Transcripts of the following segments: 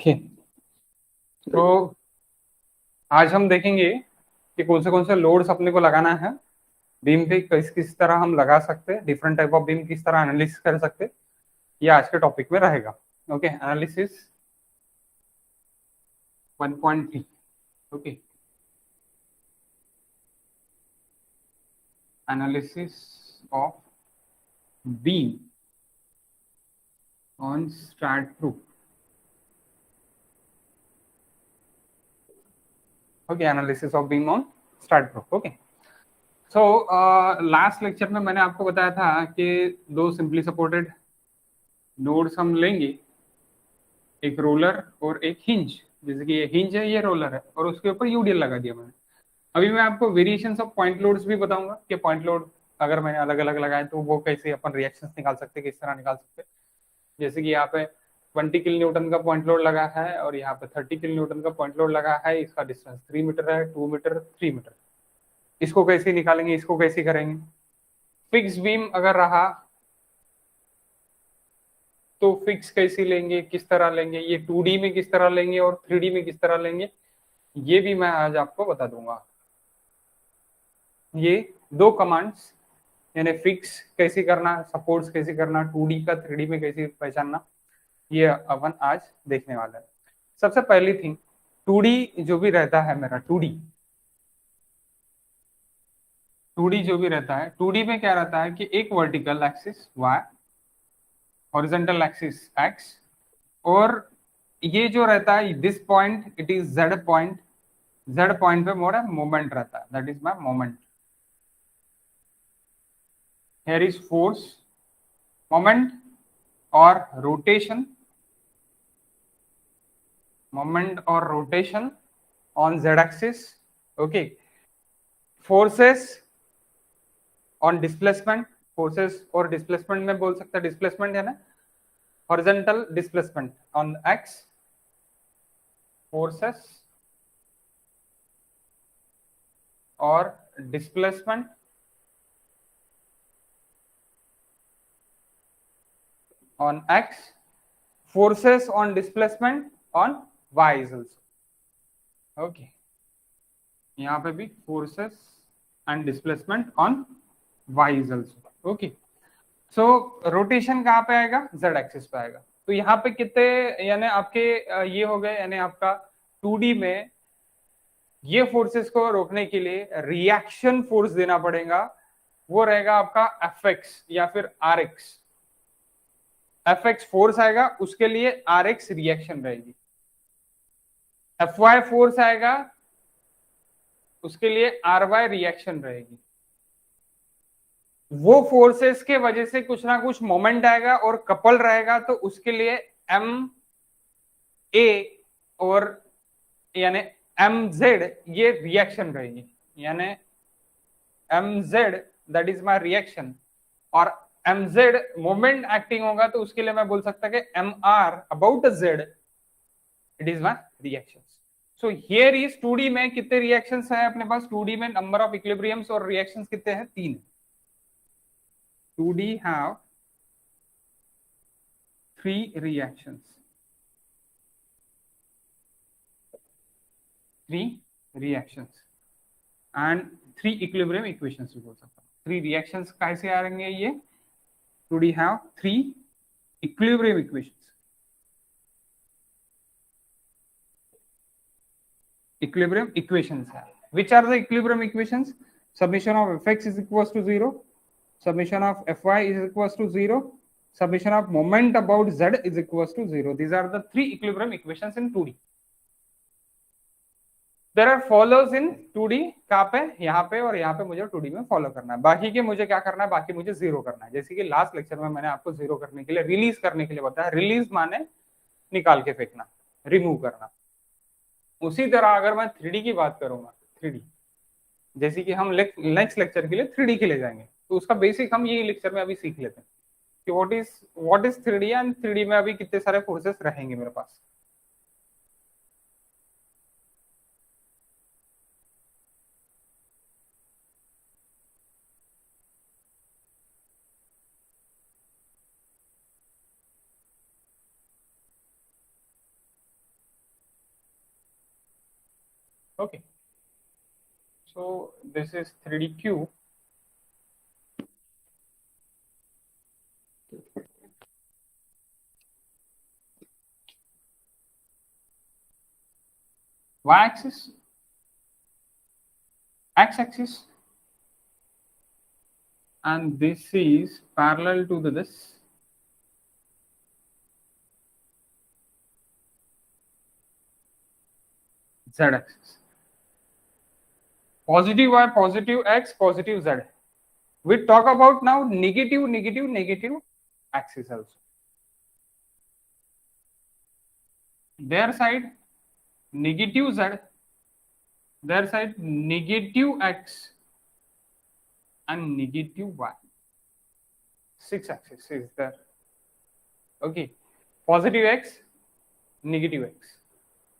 Okay, तो आज हम देखेंगे कि कौन से लोड्स अपने को लगाना है बीम पे, किस किस तरह हम लगा सकते हैं, डिफरेंट टाइप ऑफ बीम किस तरह एनालिसिस कर सकते हैं, ये आज के टॉपिक में रहेगा। Okay, analysis 1.3। Okay, analysis of beam on straight proof. Okay, analysis of beam on straight proof. Okay, so last lecture में मैंने आपको बताया था कि दो सिंपली सपोर्टेड नोड्स हम लेंगे, एक रोलर और एक हिंज। जैसे कि ये हिंज है, ये रोलर है, और उसके ऊपर यूडीएल लगा दिया मैंने। अभी मैं आपको वेरिएशंस ऑफ पॉइंट लोड्स भी बताऊंगा कि पॉइंट लोड अगर मैंने अलग अलग लगाए तो वो कैसे अपन रिएक्शंस निकाल सकते हैं, किस तरह निकाल सकते हैं। जैसे कि यहाँ पे 20 किलो न्यूटन का पॉइंट लोड लगा है और यहाँ पे 30 किलो न्यूटन का पॉइंट लोड लगा है। इसका डिस्टेंस 3 मीटर है, 2 मीटर, 3 मीटर। इसको कैसे निकालेंगे, इसको कैसे करेंगे। फिक्स बीम अगर रहा तो फिक्स कैसे लेंगे, किस तरह लेंगे, ये 2D में किस तरह लेंगे और 3D में किस तरह लेंगे, ये भी मैं आज आपको बता दूंगा। ये दो कमांड्स, यानी फिक्स कैसे करना, सपोर्ट्स कैसे करना, 2D का 3D में कैसे पहचानना, ये अपन आज देखने वाला है। सबसे पहली थिंग, 2D जो भी रहता है मेरा, 2D जो भी रहता है, 2D में क्या रहता है कि एक vertical axis y, horizontal axis x, और ये जो रहता है this point, it is z point. z point पे मोड़ा मोमेंट रहता है, that is my moment. Here is force, moment और रोटेशन, मोमेंट और rotation on z axis. Okay, forces on displacement, forces और डिस्प्लेसमेंट में बोल सकते हैं। डिस्प्लेसमेंट है ना, horizontal displacement on x, forces और displacement on x, forces on displacement on y is also. Okay, यहाँ पे भी forces and displacement on y is also. Okay, so rotation कहाँ पे आएगा, z एक्सिस पे आएगा। तो यहाँ पे कितने, यानी आपके ये हो गए, यानी आपका 2D में ये फोर्सेस को रोकने के लिए रिएक्शन फोर्स देना पड़ेगा। वो रहेगा आपका Fx या फिर Rx। Fx फोर्स आएगा, उसके लिए Rx रिएक्शन रहेगी। Fy फोर्स आएगा, उसके लिए Ry रिएक्शन रहेगी। वो फोर्सेस के वजह से कुछ ना कुछ मोमेंट आएगा और कपल रहेगा, तो उसके लिए एम ए और यानी एम जेड ये रिएक्शन रहेगी। यानी M Z that is my reaction, और एम जेड मोमेंट एक्टिंग होगा, तो उसके लिए मैं बोल सकता कि M R about Z, it is my reaction. So here is 2D में कितने रिएक्शंस हैं अपने पास, 2D में नंबर ऑफ इक्विलिब्रियम्स और रिएक्शंस कितने हैं, 3। 2D have 3 reactions, 3 reactions and 3 equilibrium equations भी बोल सकता हूँ। 3 reactions कैसे आएंगे ये, 2D have 3 equilibrium equations. Equilibrium equations है, which are the equilibrium equations? Summation of fx is equals to 0, summation of fy is equals to 0, summation of moment about z is equals to 0. These are the 3 equilibrium equations in 2D. There are follows in 2D, कहाँ पे, यहाँ पे और यहाँ पे मुझे 2D में follow करना है। बाकी के मुझे क्या करना है, बाकी मुझे जीरो करना है। जैसे कि लास्ट लेक्चर में मैंने आपको जीरो करने के लिए, रिलीज करने के लिए बताया। रिलीज माने निकाल के फेंकना, रिमूव करना। उसी तरह अगर मैं 3D की बात करूंगा, 3D जैसे कि हम नेक्स्ट लेक्चर के लिए 3D के लिए जाएंगे, तो उसका बेसिक हम ये लेक्चर में अभी सीख लेते हैं कि what is 3D and 3D में अभी कितने सारे फोर्सेस रहेंगे मेरे पास। Okay, so this is 3D cube. Y-axis, X-axis, and this is parallel to this Z-axis. Positive Y, positive X, positive Z. We talk about now negative, negative, negative axis also. Their side negative Z, their side negative X and negative Y. 6 axis is there. Okay, positive X, negative X,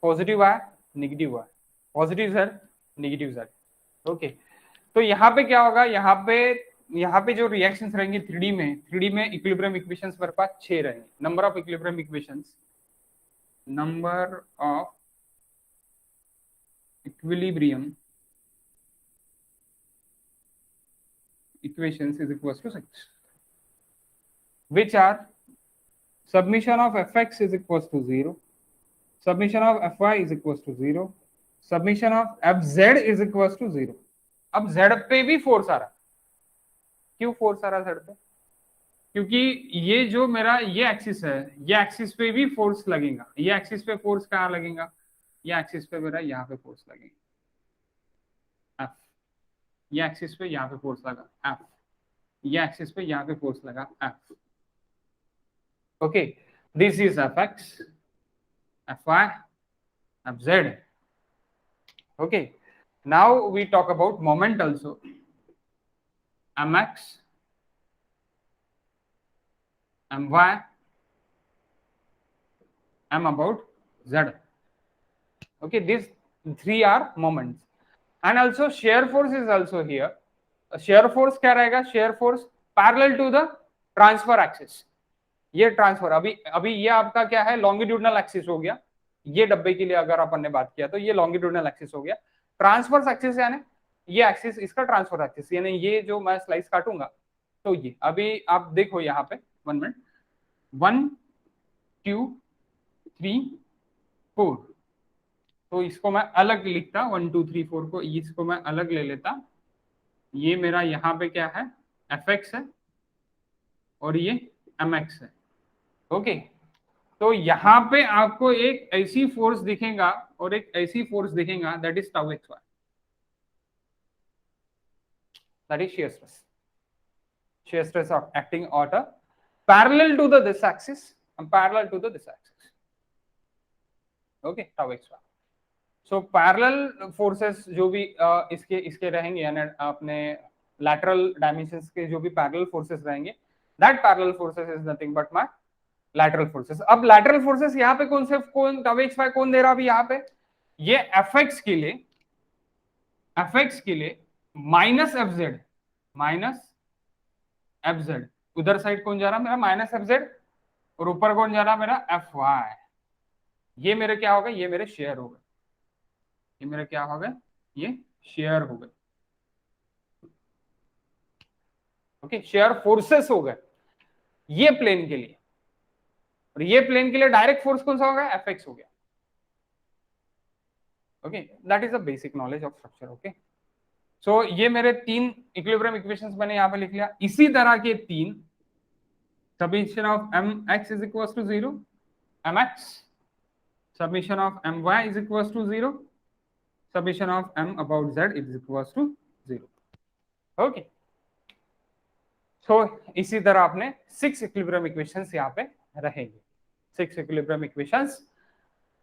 positive Y, negative Y, positive Z, negative Z. Okay, तो यहाँ पे क्या होगा, यहाँ पे जो reactions रहेंगे 3D में इक्विलिब्रियम इक्वेशंस मेरे पास 6 रहेंगे. Number of equilibrium equations, number of equilibrium equations is equals to 6, which are summation of fx is equals to 0, summation of fy is equals to 0, summation of fz is equals to 0. अब z पे भी force आ रहा, क्यों force आ रहा z पे? क्योंकि ये जो मेरा ये एक्सिस है, ये एक्सिस पे भी फोर्स लगेगा. ये एक्सिस पे फोर्स कहाँ लगेगा? ये एक्सिस पे मेरा यहाँ पे फोर्स लगेगा F. ये एक्सिस पे यहाँ पे फोर्स लगा F. ये एक्सिस पे यहाँ पे फोर्स लगा F. Okay, this is Fx, Fy, Fz. Okay, now we talk about moment also. Mx, My, M about Z. Okay, these three are moments. And also shear force is also here. Shear force क्या रहेगा? Shear force parallel to the transfer axis. ये transfer अभी ये आपका क्या है, longitudinal axis हो गया. ये डब्बे के लिए अगर अपन ने बात किया तो ये लॉन्गिट्यूडनल एक्सिस हो गया. ट्रांसफर्स एक्सिस यानी ये एक्सिस इसका ट्रांसफर एक्सिस, यानी ये जो मैं स्लाइस काटूंगा तो ये अभी आप देखो यहाँ पे 1 मिनट, 1 2 3 4, तो इसको मैं अलग लिखता, 1 2 3 4 को इसको मैं अलग ले लेता. ये मेरा यहाँ पे क्या है, Fx है और ये Mx है. ओके, तो यहाँ पे आपको एक ऐसी फोर्स दिखेगा और एक ऐसी फोर्स दिखेगा, that is tau X Y, that is shear stress. Shear stress of acting at a parallel to the this axis and parallel to the this axis. Okay, tau x y. So parallel forces जो भी इसके रहेंगे, यानी अपने lateral dimensions के जो भी parallel forces रहेंगे, that parallel forces is nothing but my lateral forces. अब lateral forces यहाँ पे कौन tau x y कौन दे रहा अभी यहाँ पे, ये fx के लिए माइनस fz, उधर साइड कौन जा रहा मेरा माइनस fz, और ऊपर कौन जा रहा मेरा fy. ये मेरे क्या हो गए, ये मेरे शेयर हो गए, ये मेरे क्या हो गए, ये शेयर हो गए. ओके, शेयर फोर्सेस हो गए ये प्लेन के लिए, और ये प्लेन के लिए डायरेक्ट फोर्स कौन सा हो गया, Fx हो गया. Okay, that is the basic knowledge of structure. Okay, so ये मेरे 3 इक्विलिब्रियम इक्वेशंस मैंने यहाँ पे लिख लिया. इसी तरह के 3, summation of mx is equals to 0, mx, summation of my is equals to 0, summation of m about z is equals to 0. Okay, so इसी तरह आपने 6 इक्विलिब्रियम इक्वेशंस यहाँ पे रहेंगे, 6 इक्विलिब्रियम इक्वेशंस.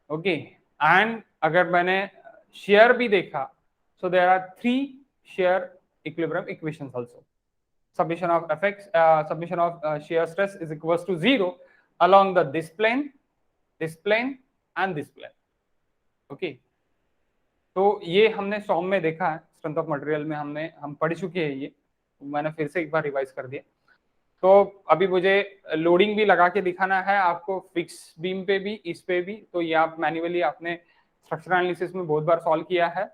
ओके, एंड अगर मैंने शेयर भी देखा, so there are 3 shear equilibrium equations also. Summation of fx, summation of shear stress is equals to 0 along the this plane and this plane. Okay, तो ये हमने सॉम में देखा है, स्ट्रेंथ ऑफ मटेरियल में हम पढ़ चुके हैं, ये मैंने फिर से एक बार रिवाइज कर दिया. तो अभी मुझे लोडिंग भी लगा के दिखाना है आपको, फिक्स बीम पे भी, इस पे भी. तो ये आप मैन्युअली आपने स्ट्रक्चरल एनालिसिस में बहुत बार सॉल्व किया है।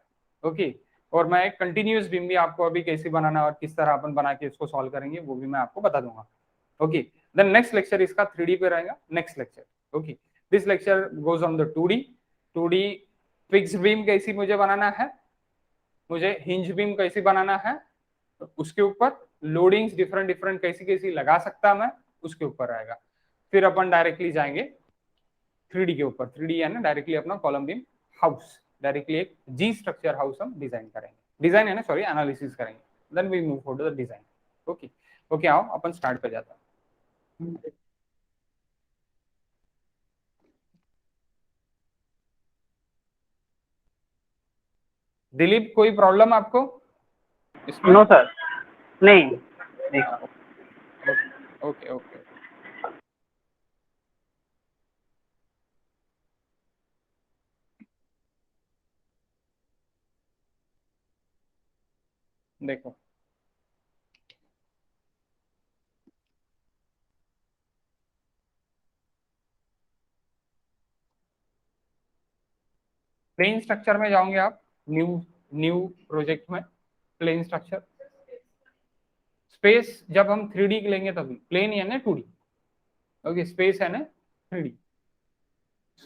ओके, और मैं एक कंटिन्यूअस बीम भी आपको अभी कैसे बनाना और किस तरह अपन बना के इसको सॉल्व करेंगे वो भी मैं आपको बता दूंगा। ओके, देन नेक्स्ट लेक्चर इसका 3D पे रहेगा, next lecture. Okay, this lecture goes on the 2D। 2D fix beam कैसी मुझे बनाना है, मुझे हिंज बीम कैसी बनाना है, उसके ऊपर लोडिंग्स डिफरेंट डिफरेंट कैसी कैसी लगा सकता मैं, उसके ऊपर रहेगा। फिर अपन डायरेक्टली जाएंगे 3D के ऊपर। 3D है ना, डायरेक्टली अपना कॉलम बीम हाउस, डायरेक्टली एक जी स्ट्रक्चर हाउस हम डिजाइन करेंगे, डिजाइन है ना सॉरी, एनालिसिस करेंगे, then we move for the design. Okay okay, आओ अपन स्टार्ट पे जाता हैं। दिलीप, कोई प्रॉब्लम आपको इसमें? नो सर, नहीं नहीं। ओके ओके, देखो प्लेन स्ट्रक्चर में जाओगे आप, न्यू न्यू प्रोजेक्ट में प्लेन स्ट्रक्चर। स्पेस जब हम 3D लेंगे तभी, प्लेन या ना 2D। ओके, स्पेस है ना 3D।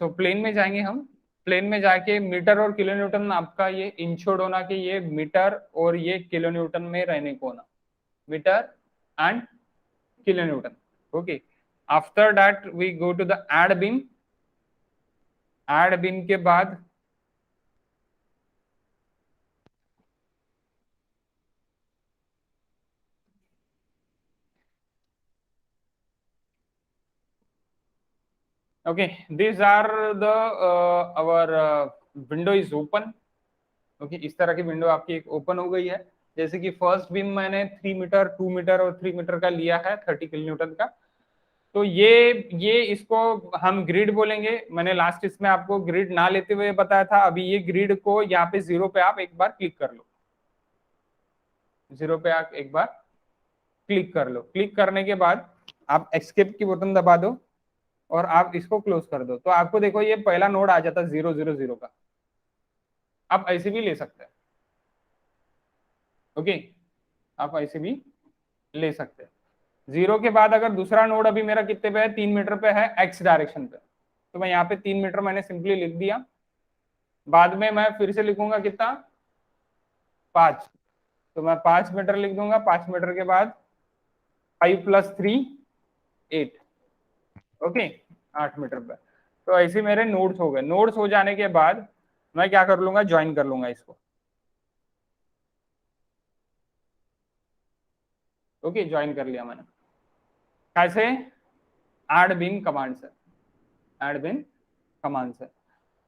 सो प्लेन में जाएंगे हम, प्लेन में जाके मीटर और किलो न्यूटन आपका ये इंश्योर्ड होना कि ये मीटर और ये किलो न्यूटन में रहने को होना, metre and kilo newton. Okay, after that we go to the add beam. Add beam के बाद okay, these are the our window is open। Okay, इस तरह की विंडो आपकी एक ओपन हो गई है। जैसे कि फर्स्ट बीम मैंने 3 मीटर 2 मीटर और 3 मीटर का लिया है 30 किलो न्यूटन का। तो ये इसको हम ग्रिड बोलेंगे। मैंने लास्ट इसमें आपको ग्रिड ना लेते हुए बताया था। अभी ये ग्रिड को यहाँ पे 0 पे आप एक बार क्लिक कर लो, 0 पे आप एक बार क्लिक कर लो। क्लिक करने के बाद आप एस्केप की बटन दबा दो और आप इसको क्लोज कर दो, तो आपको देखो ये पहला नोड आ जाता है 000 का। आप ऐसे भी ले सकते हैं। ओके, आप ऐसे भी ले सकते हैं। 0 के बाद अगर दूसरा नोड अभी मेरा कितने पे है, 3 मीटर पे है, एक्स डायरेक्शन पे, तो मैं यहाँ पे 3 मीटर मैंने सिंपली लिख दिया। बाद में मैं फिर से लिखूंगा कितना, 5, तो मैं 5 मीटर लिख दूंगा। 5 मीटर के बाद 5 + 3 8। ओके, 8 मीटर पे। तो ऐसे मेरे नोड्स हो गए। नोड्स हो जाने के बाद मैं क्या कर लूंगा, ज्वाइन कर लूंगा इसको। ओके, ज्वाइन कर लिया मैंने। कैसे? ऐड बीम कमांड से, ऐड बीम कमांड से।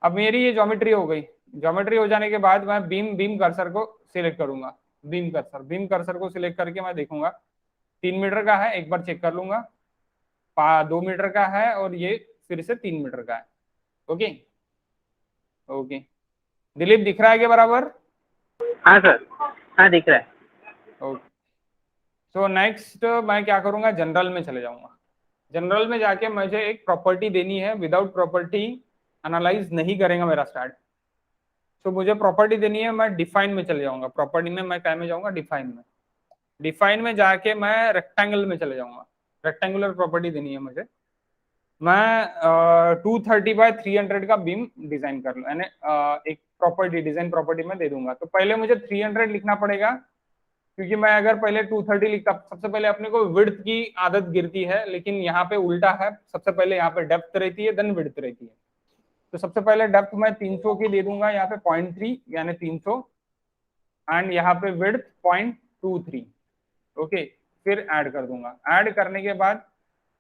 अब मेरी ये ज्योमेट्री हो गई। ज्योमेट्री हो जाने के बाद मैं बीम बीम कर्सर को सिलेक्ट करूंगा। बीम कर्सर को सिलेक्ट करके मैं देखूंगा 3 मीटर का है, एक बार चेक कर लूंगा। 2 मीटर का है और ये फिर से 3 मीटर का है। ओके ओके, दिलीप दिख रहा है के बराबर? हाँ सर, हाँ दिख रहा है। ओके, तो नेक्स्ट मैं क्या करूंगा, जनरल में चले जाऊंगा। जनरल में जाके मुझे एक प्रॉपर्टी देनी है। विदाउट प्रॉपर्टी एनालाइज नहीं करेगा मेरा स्टार्ट। तो मुझे प्रॉपर्टी देनी है, मैं डिफाइन में चले जाऊंगा। प्रॉपर्टी में मैं क्या में जाऊंगा, डिफाइन में। डिफाइन में जाके मैं रेक्टेंगल में चले जाऊंगा। रेक्टेंगुलर प्रॉपर्टी देनी है मुझे। मैं 230/300 का बीम डिजाइन कर लूँ, यानी एक प्रॉपर्टी, डिजाइन प्रॉपर्टी में दे दूंगा। तो पहले मुझे 300 लिखना पड़ेगा, क्योंकि मैं अगर पहले 230 लिखता, सबसे पहले अपने को विड्थ की आदत गिरती है, लेकिन यहाँ पे उल्टा है। सबसे पहले यहाँ पे डेप्थ रहती है, देन विड्थ रहती है। तो सबसे पहले डेप्थ मैं 300 की दे दूंगा, यहाँ पे 0.3 यानी 300, एंड यहाँ पे विड्थ 0.23। ओके, फिर ऐड कर दूंगा। ऐड करने के बाद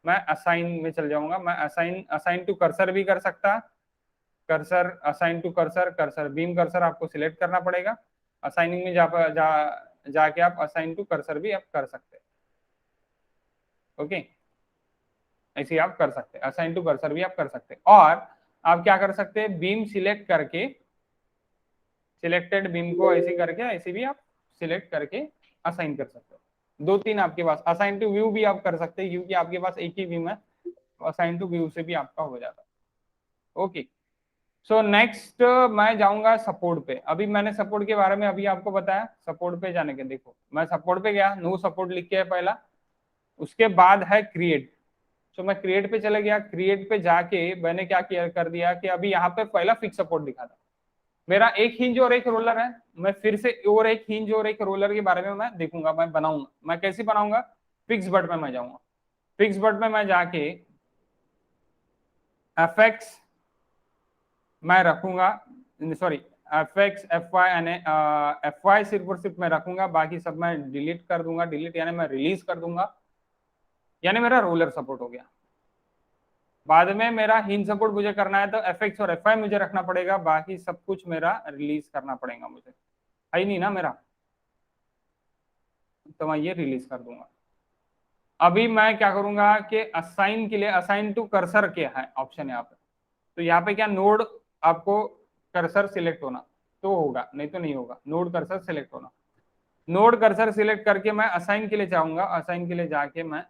मैं असाइन में चल जाऊंगा। मैं असाइन टू कर्सर भी कर सकता। Cursor, assign to cursor, cursor beam cursor आपको सिलेक्ट करना पड़ेगा। असाइनिंग में जाके आप असाइन टू कर्सर भी आप कर सकते हैं। ओके, ऐसे आप कर सकते हैं, असाइन टू कर्सर भी आप कर सकते हैं। और आप क्या कर सकते हैं, बीम सिलेक्ट करके, सिलेक्टेड बीम को ऐसे करके ऐसे भी आप सिलेक्ट करके असाइन कर सकते हो। 2-3 आपके पास, असाइन टू व्यू भी आप कर सकते हैं, क्योंकि आपके पास एक ही बीम है, तो असाइन टू व्यू से भी आपका हो जाता है। ओके, सो नेक्स्ट मैं जाऊंगा सपोर्ट पे। अभी मैंने सपोर्ट के बारे में अभी आपको बताया, सपोर्ट पे जाने के देखो मैं सपोर्ट पे गया, नो सपोर्ट लिख के है पहला, उसके बाद है क्रिएट। तो मैं क्रिएट पे चला गया, क्रिएट पे जाके मैंने क्या किया कर दिया कि अभी यहाँ पे पहला फिक्स सपोर्ट दिखा था मेरा, एक हिंज और एक रोलर है, मैं फिर से और एक हिंज और एक रोलर के बारे में मैं देखूंगा, मैं बनाऊंगा। मैं कैसे बनाऊंगा, फिक्स बट में मैं जाऊंगा, फिक्स बट में मैं जाके एफ एक्स मैं रखूंगा, sorry F X F Y यानी एफ वाई सिर्फ और सिर्फ मैं रखूंगा, बाकी सब मैं डिलीट कर दूंगा, डिलीट यानी मैं रिलीज कर दूंगा, यानी मेरा रोलर सपोर्ट हो गया। बाद में मेरा हिंज सपोर्ट मुझे करना है तो एफ एक्स और एफ आई मुझे रखना पड़ेगा, बाकी सब कुछ मेरा रिलीज करना पड़ेगा, मुझे है ही नहीं ना मेरा, तो मैं ये रिलीज कर दूंगा। अभी मैं क्या करूंगा कि असाइन के लिए असाइन टू कर्सर क्या है ऑप्शन यहाँ पे, तो यहाँ पे क्या नोड आपको कर्सर सिलेक्ट होना तो होगा, नहीं तो नहीं होगा, नोड कर्सर सिलेक्ट होना। नोड कर्सर सिलेक्ट करके मैं असाइन के लिए चाहूंगा, असाइन के लिए जाके मैं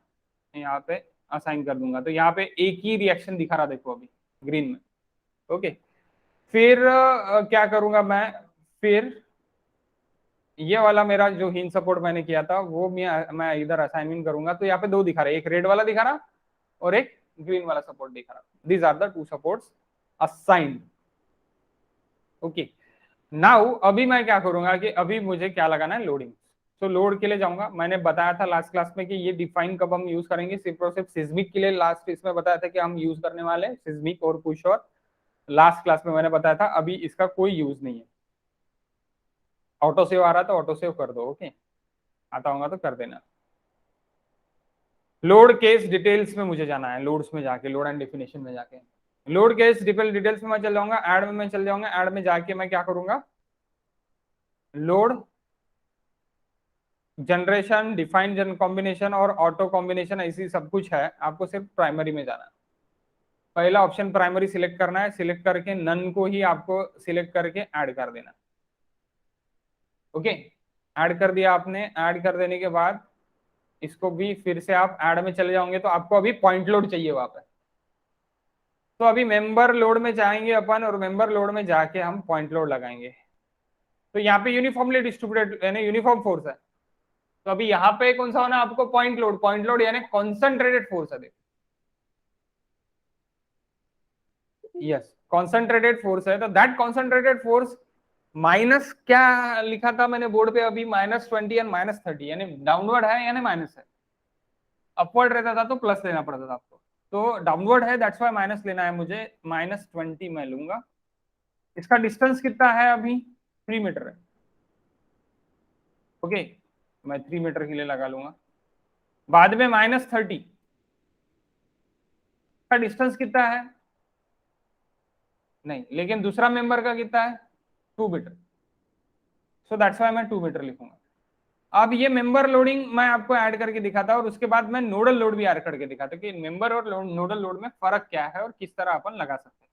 यहाँ पे असाइन कर दूंगा, तो यहाँ पे एक ही रिएक्शन दिखा रहा देखो अभी ग्रीन में। ओके, फिर क्या करूंगा मैं, फिर ये वाला मेरा जो हिंज सपोर्ट मैंने किया था वो मैं इधर असाइनमेंट करूंगा, तो यहाँ पे दो दिखा रहा है, एक रेड वाला दिखा रहा और एक ग्रीन वाला सपोर्ट दिखा रहा, these are the two supports assigned. Okay, now अभी मैं क्या करूंगा कि अभी मुझे क्या लगाना है, लोडिंग। तो लोड के लिए जाऊंगा, मैंने बताया था लास्ट क्लास में कि ये डिफाइन कब हम यूज करेंगे, सिर्फ और सिर्फ सिस्मिक के लिए लास्ट इसमें बताया था कि हम यूज करने वाले हैं सिस्मिक और पुश, और लास्ट क्लास में मैंने बताया था अभी इसका कोई यूज नहीं है। ऑटो सेव आ रहा तो ऑटो सेव कर दो, ओके, आता होगा तो कर देना। लोड केस डिटेल्स में मुझे जाना है, लोड्स में जाके लोड एंड डेफिनेशन में जाके लोड केस डिटेल्स में मैं चल जाऊंगा, ऐड में मैं चल जाऊंगा, ऐड में जाके मैं क्या करूंगा, लोड जनरेशन डिफाइंड जन कॉम्बिनेशन और ऑटो कॉम्बिनेशन ऐसी सब कुछ है, आपको सिर्फ प्राइमरी में जाना है। पहला ऑप्शन प्राइमरी सिलेक्ट करना है, सिलेक्ट करके नन को ही आपको सिलेक्ट करके ऐड कर देना। ओके, ऐड कर दिया आपने, ऐड कर देने के बाद इसको भी फिर से आप ऐड में चले जाओगे तो आपको अभी पॉइंट लोड चाहिए वहां पे, तो अभी मेंबर लोड में जाएंगे अपन और मेंबर लोड में जाके हम पॉइंट लोड लगाएंगे। तो यहाँ पे यूनिफॉर्मली डिस्ट्रीब्यूटेड यानी यूनिफॉर्म फोर्स है, तो अभी यहाँ पे कौन सा होना आपको, पॉइंट लोड यानी कॉन्सेंट्रेटेड फोर्स है, देखो यस कॉन्सेंट्रेटेड फोर्स है, तो दैट कॉन्सेंट्रेटेड फोर्स माइनस क्या लिखा था मैंने बोर्ड पे अभी, -20 एंड -30, यानी डाउनवर्ड है यानी माइनस है, अपवर्ड रहता था तो प्लस लेना पड़ता था आपको, तो डाउनवर्ड है दैट्स वाई माइनस लेना है मुझे, -20 मैं लूंगा। इसका डिस्टेंस कितना है अभी, 3 मीटर है, ओके मैं 3 मीटर के लिए लगा लूंगा। बाद में -30 का डिस्टेंस कितना है, नहीं लेकिन दूसरा मेंबर का कितना है, 2 मीटर, सो दैट्स वाई मैं 2 मीटर लिखूंगा। अब ये मेंबर लोडिंग मैं आपको ऐड करके दिखाता और उसके बाद मैं नोडल लोड भी ऐड करके दिखाता कि मेंबर और नोडल लोड में फर्क क्या है और किस तरह अपन लगा सकते हैं।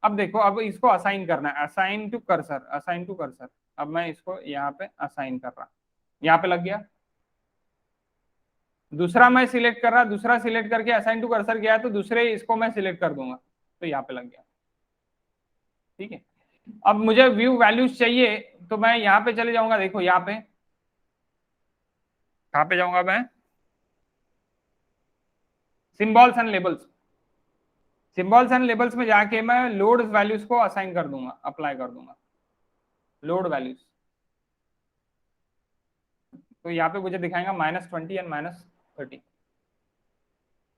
अब देखो, अब इसको असाइन करना है, assign to cursor, assign to cursor. अब मैं इसको यहाँ पे असाइन कर रहा, यहाँ पे लग गया। दूसरा मैं सिलेक्ट कर रहा, दूसरा सिलेक्ट करके असाइन टू कर्सर गया तो दूसरे इसको मैं सिलेक्ट कर दूंगा, तो यहाँ पे लग गया, ठीक है। अब मुझे व्यू वैल्यूज चाहिए तो मैं यहाँ पे चले जाऊंगा, देखो यहाँ पे कहाँ पे जाऊंगा मैं, symbols and labels, symbols and labels में जाके मैं लोड वैल्यूज को असाइन कर दूंगा, अप्लाई कर दूंगा लोड वैल्यूज, तो यहाँ पे मुझे दिखाएगा -20 एंड -30।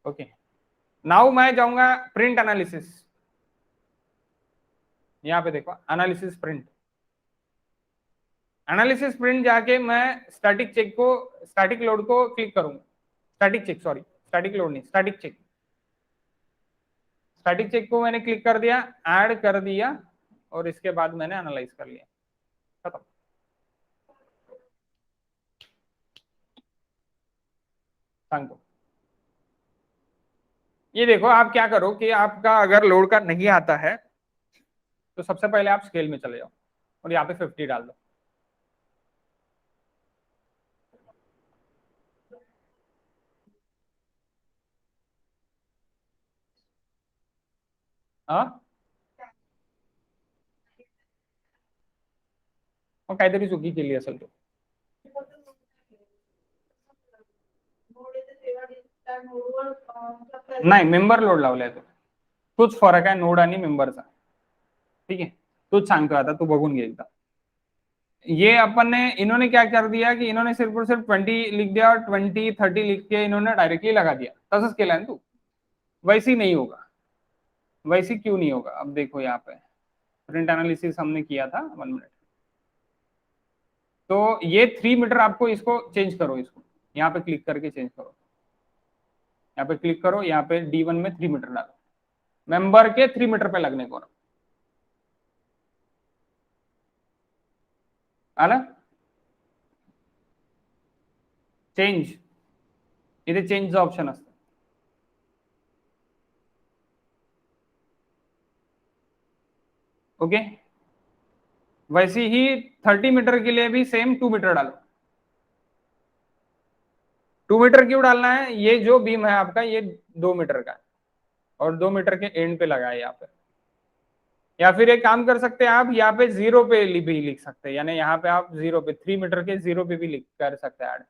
ओके, नाउ मैं जाऊंगा प्रिंट एनालिसिस, यहाँ पे देखो एनालिसिस प्रिंट, एनालिसिस प्रिंट जाके मैं स्टैटिक चेक को, स्टैटिक लोड को क्लिक करूंगा, static check sorry static load नहीं स्टैटिक चेक, स्टैटिक चेक को मैंने क्लिक कर दिया, ऐड कर दिया और इसके बाद मैंने एनालाइज कर लिया, खत्म। Thank you. ये देखो आप क्या करो कि आपका अगर लोड का नहीं आता है तो सबसे पहले आप स्केल में चले जाओ और यहाँ पे 50 डाल दो, हाँ मग काहीतरी चुकी केली असेल तो. नाही, मेंबर लोड लावलाय तो. तोच फरक आहे नोड आणि मेंबरचा. ठीक है, तोच सांगतो आता, तू बघून घे एकदा. ये अपन ने, इन्होंने क्या कर दिया कि इन्होंने सिर्फ और सिर्फ 20 लिख दिया और 20 30 लिख के इन्होंने डायरेक्टली लगा दिया. तसंच केलं ना तू. वैसे नहीं होगा. वैसे क्यों नहीं होगा, अब देखो यहाँ पे प्रिंट एनालिसिस हमने किया था. 1 मिनट. तो ये 3 मीटर आपको इसको चेंज करो, इसको यहाँ पे क्लिक करके चेंज करो. यहाँ पे क्लिक करो, यहाँ पे D1 में 3 मीटर डालो, मेंबर के 3 मीटर पे लगने को. आला चेंज, इथे चेंजचं ऑप्शन असतं. ओके. वैसे ही 30 मीटर के लिए भी सेम 2 मीटर डालो. 2 मीटर क्यों डालना है, ये जो बीम है आपका ये 2 मीटर का है और 2 मीटर के एंड पे लगा है यहाँ पे. या फिर एक काम कर सकते हैं आप, यहाँ पे 0 पे भी लिख सकते हैं, यानी यहाँ पे आप 0 पे 3 मीटर के 0 पे भी लिख कर सकते हैं ऐड.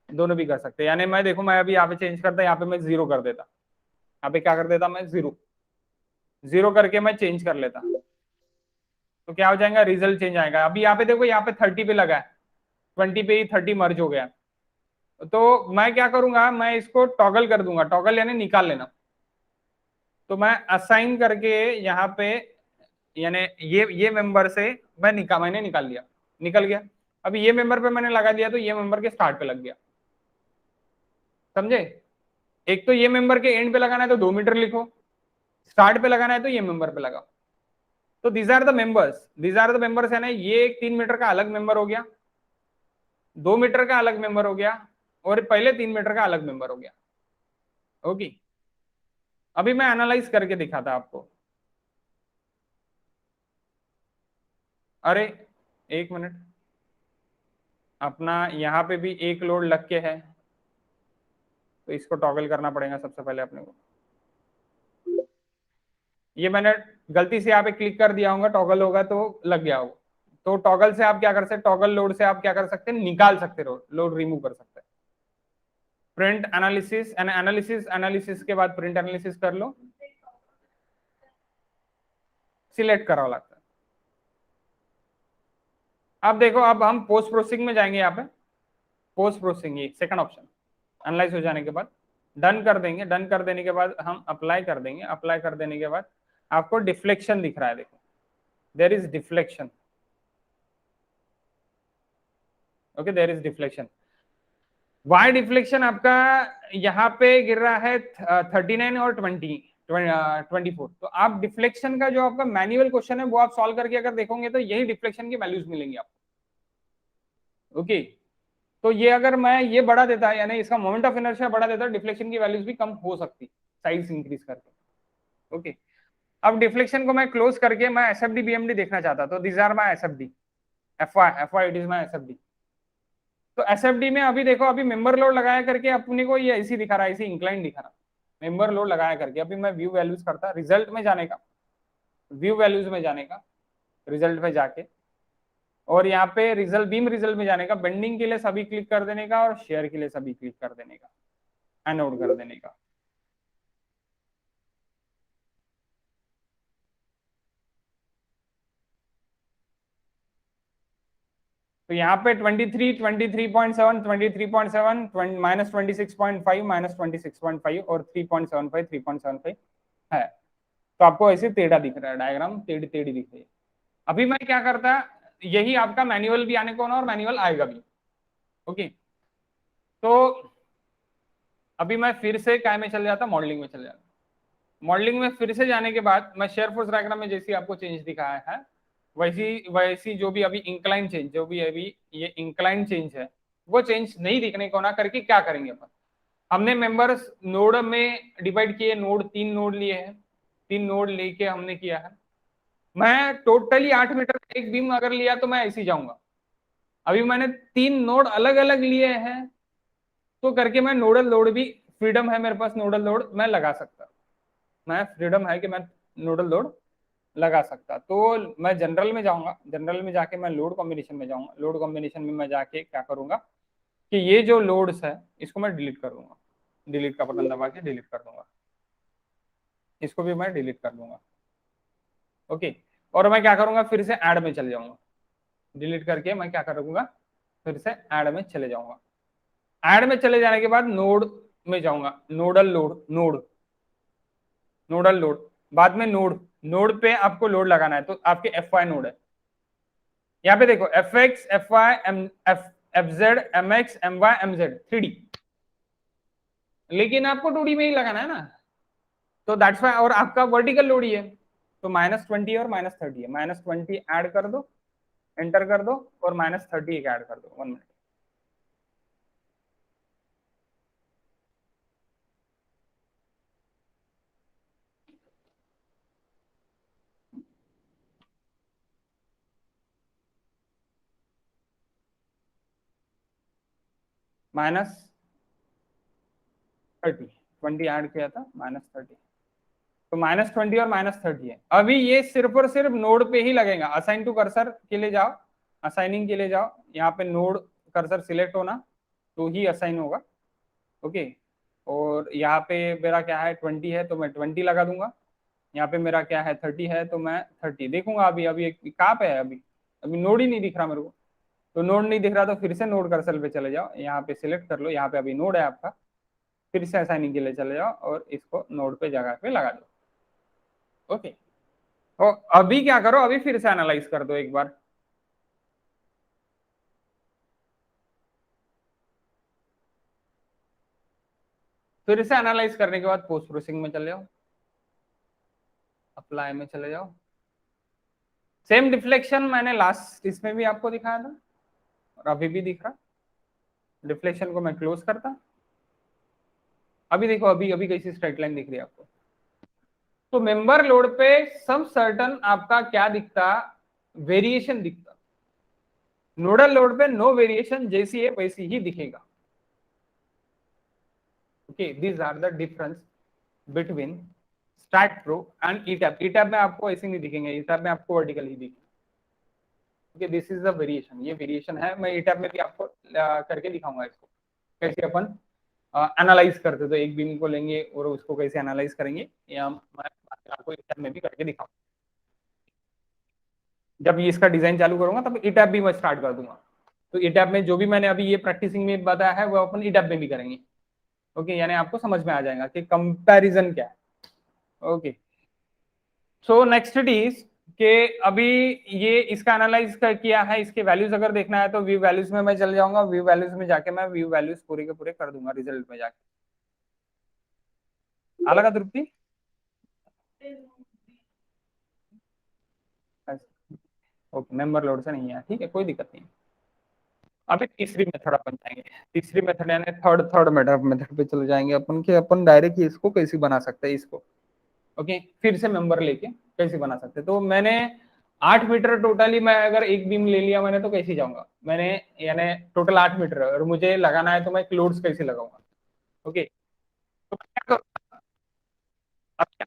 दोनों भी कर सकते हैं. यानी मैं देखो, मैं अभी यहाँ पे चेंज करता, यहाँ पे मैं 0 कर देता, यहाँ पे क्या कर देता मैं 0 करके मैं चेंज कर लेता, तो क्या हो जाएगा, रिजल्ट चेंज आएगा. अभी यहाँ पे देखो, यहाँ पे 30 पे लगा है, 20 पे ही 30 मर्ज हो गया. तो मैं क्या करूंगा, मैं इसको टॉगल कर दूंगा. टॉगल यानी निकाल लेना. तो मैं असाइन करके यहाँ पे, यानी ये मेंबर से मैंने निकाल लिया, निकल गया. अभी ये मेंबर पे मैंने लगा दिया, तो ये मेंबर के स्टार्ट पे लग गया. समझे. एक तो ये मेंबर के एंड पे लगाना है तो 2 मीटर लिखो, स्टार्ट पे लगाना है तो ये मेंबर पे लगाओ. तो दीज आर द मेंबर्स है ना. ये एक 3 मीटर का अलग मेंबर हो गया, 2 मीटर का अलग मेंबर हो गया, और पहले 3 मीटर का अलग मेंबर हो गया. ओके. अभी मैं एनालाइज करके दिखाता आपको. अरे 1 मिनट, अपना यहाँ पे भी एक लोड लग के है, तो इसको टॉगल करना पड़ेगा सबसे पहले अपने को. ये मैंने गलती से यहाँ पे क्लिक कर दिया होगा, टॉगल होगा तो लग गया होगा. तो टॉगल से आप क्या कर सकते हैं, टॉगल लोड से आप क्या कर सकते हैं, निकाल सकते हो, लोड रिमूव कर सकते हैं. प्रिंट एनालिसिस, एनालिसिस के बाद प्रिंट एनालिसिस कर लो, सिलेक्ट कराओ लगता है. अब देखो, अब हम पोस्ट प्रोसेसिंग में जाएंगे. यहाँ पे पोस्ट प्रोसेसिंग, ये सेकंड ऑप्शन, एनालाइज हो जाने के बाद डन कर देंगे. डन कर देने के बाद हम अप्लाई कर देंगे. अप्लाई कर देने के बाद आपको डिफ्लेक्शन दिख रहा है, देखो there is deflection. Okay, there is deflection. Y deflection आपका यहाँ पे गिर रहा है 39 और 24. तो आप डिफ्लेक्शन का जो आपका मैनुअल क्वेश्चन है वो आप सॉल्व करके अगर देखोगे तो यही डिफ्लेक्शन की वैल्यूज मिलेंगी आपको. ओके. तो ये अगर मैं ये बढ़ा देता, यानी इसका मोमेंट ऑफ इनर्शिया बढ़ा देता, डिफ्लेक्शन की वैल्यूज भी कम हो सकती, साइज इंक्रीज करके. ओके. अब डिफ्लेक्शन को मैं क्लोज करके मैं एसएफडी बीएमडी देखना चाहता, तो this are my SFD, F Y it is my SFD. तो एसएफडी में अभी देखो, अभी मेंबर लोड लगाया करके अपने को ये ऐसी दिखा रहा है, ऐसी इंक्लाइन दिखा रहा, मेंबर लोड लगाया करके. अभी मैं व्यू वैल्यूज करता, रिजल्ट में जाने का, व्यू वैल्यूज में जाने का, रिजल्ट में जाके, और यहाँ पे रिजल्ट, बीम रिजल्ट में जाने का, बेंडिंग के लिए सभी क्लिक कर देने का, और शेयर के लिए सभी क्लिक कर देने का, एनोड कर देने का. तो यहाँ पे 23, 23.7, 23.7, माइनस 26.5, माइनस 26.5 और 3.75, 3.75 है. तो आपको ऐसे टेढ़ा दिख रहा है, डायग्राम टेढ़ी टेढ़ी दिख रही है. अभी मैं क्या करता, यही आपका मैनुअल भी आने को ना, और मैनुअल आएगा भी. ओके. तो अभी मैं फिर से काय में चल जाता, मॉडलिंग में चल जाता. मॉडलिंग में फिर से जाने के बाद मैं शेयर फोर्स डायग्राम में जैसी आपको चेंज दिखाया है, वैसी जो भी अभी इंक्लाइन चेंज, जो भी अभी ये इंक्लाइन चेंज है, वो चेंज नहीं दिखने को ना करके क्या करेंगे अपन, हमने मेंबर्स नोड में डिवाइड किए, नोड 3 नोड लिए हैं, 3 नोड लेके हमने किया है. मैं टोटली 8 मीटर का एक बीम अगर लिया तो मैं ऐसे जाऊंगा. अभी मैंने 3 नोड अलग अलग लिए हैं, तो करके मैं नोडल लोड भी, फ्रीडम है मेरे पास, नोडल लोड मैं लगा सकता, मैं फ्रीडम है कि मैं नोडल लोड लगा सकता। तो मैं जनरल में जाऊंगा, जनरल में जाके मैं लोड कॉम्बिनेशन में जाऊंगा, लोड कॉम्बिनेशन में मैं जाके क्या करूंगा कि ये जो लोड्स है इसको मैं डिलीट कर दूंगा, डिलीट का बटन दबा के डिलीट कर दूंगा, इसको भी मैं डिलीट कर दूंगा। ओके, और मैं क्या करूंगा फिर से ऐड में चले जाऊंगा, डिलीट करके मैं क्या करूंगा फिर से ऐड में चले जाऊंगा। ऐड में चले जाने के बाद नोड में जाऊंगा, नोडल लोड, नोडल लोड, बाद में नोड, नोड पे आपको लोड लगाना है तो आपके एफ वाई नोड है। यहाँ पे देखो F X, F Y, F Z, M X, M Y, M Z, 3D, लेकिन आपको 2D में ही लगाना है ना, तो दैट्स वाई। और आपका वर्टिकल लोड ही है, तो -20 और -30 है, -20 ऐड कर दो, एंटर कर दो, और -30 एक ऐड कर दो। 1 मिनट, -30, 20 ऐड किया था, -30, तो -20 और -30 है। अभी ये सिर्फ और सिर्फ नोड पे ही लगेगा। असाइन टू कर्सर के लिए जाओ, असाइनिंग के लिए जाओ, यहाँ पे नोड कर्सर सिलेक्ट होना तो ही असाइन होगा। ओके, और यहाँ पे मेरा क्या है 20 है तो मैं 20 लगा दूंगा, यहाँ पे मेरा क्या है 30 है तो मैं 30 देखूंगा। अभी अभी कहाँ पे है, अभी अभी नोड ही नहीं दिख रहा मेरे को, तो नोड नहीं दिख रहा तो फिर से नोड कर्सर पे चले जाओ, यहाँ पे सिलेक्ट कर लो, यहाँ पे अभी नोड है आपका, फिर से असाइनिंग के लिए चले जाओ और इसको नोड पे जगह पे लगा दो। ओके, तो अभी क्या करो, अभी फिर से एनालाइज कर दो एक बार। फिर से एनालाइज करने के बाद पोस्ट प्रोसेसिंग में चले जाओ, अप्लाई में चले जाओ। सेम डिफ्लेक्शन मैंने लास्ट इसमें भी आपको दिखाया था और अभी भी दिख रहा। डिफ्लेक्शन को मैं क्लोज करता, अभी देखो अभी अभी कैसी स्ट्रेट लाइन दिख रही है आपको। तो मेंबर लोड पे सब सर्टन आपका क्या दिखता, वेरिएशन दिखता। नोडल लोड पे नो वेरिएशन, जैसी है वैसी ही दिखेगा। Okay, these are the difference between STAAD Pro and ETAP. ETAP में आपको ऐसे नहीं दिखेंगे, ईटैप में आपको वर्टिकल ही दिखेंगे। Okay, this is the variation, ये वेरिएशन है। मैं ईटैप में भी आपको करके दिखाऊंगा इसको कैसे अपन एनालाइज करते, तो एक बीम को लेंगे और उसको कैसे एनालाइज करेंगे, या मैं आपको ईटैप में भी करके दिखाऊंगा। जब ये इसका डिजाइन चालू करूंगा तब ईटैप भी मैं स्टार्ट कर दूंगा। तो ईटैप में जो भी मैंने अभी ये प्रैक्टिसिंग में बताया है वो अपन ईटैप में भी करेंगे। ओके, यानी आपको समझ में आ जाएगा कि कंपैरिजन क्या है। Okay, so next it is के अभी ये इसका एनालाइज किया है, इसके वैल्यूज अगर देखना है तो व्यू वैल्यूज में मैं चल जाऊंगा, व्यू वैल्यूज में जाके मैं व्यू वैल्यूज पूरे के पूरे कर दूंगा रिजल्ट में जाके। अलग तृप्ति, ओके, मेंबर लोड से नहीं है, ठीक है, कोई दिक्कत नहीं। अभी तीसरी मेथड अपन जाएंगे, तीसरी मेथड यानी थर्ड थर्ड मेथड पे चले जाएंगे अपन के, अपन डायरेक्ट इसको कैसे बना सकते हैं इसको। ओके, फिर से मेंबर लेके कैसे बना सकते हैं। तो मैंने 8 मीटर टोटली, मैं अगर एक बीम ले लिया मैंने तो कैसे जाऊंगा, मैंने यानी टोटल 8 मीटर और मुझे लगाना है तो मैं क्लोड्स कैसे लगाऊंगा। ओके, तो क्या करूंगा, अब क्या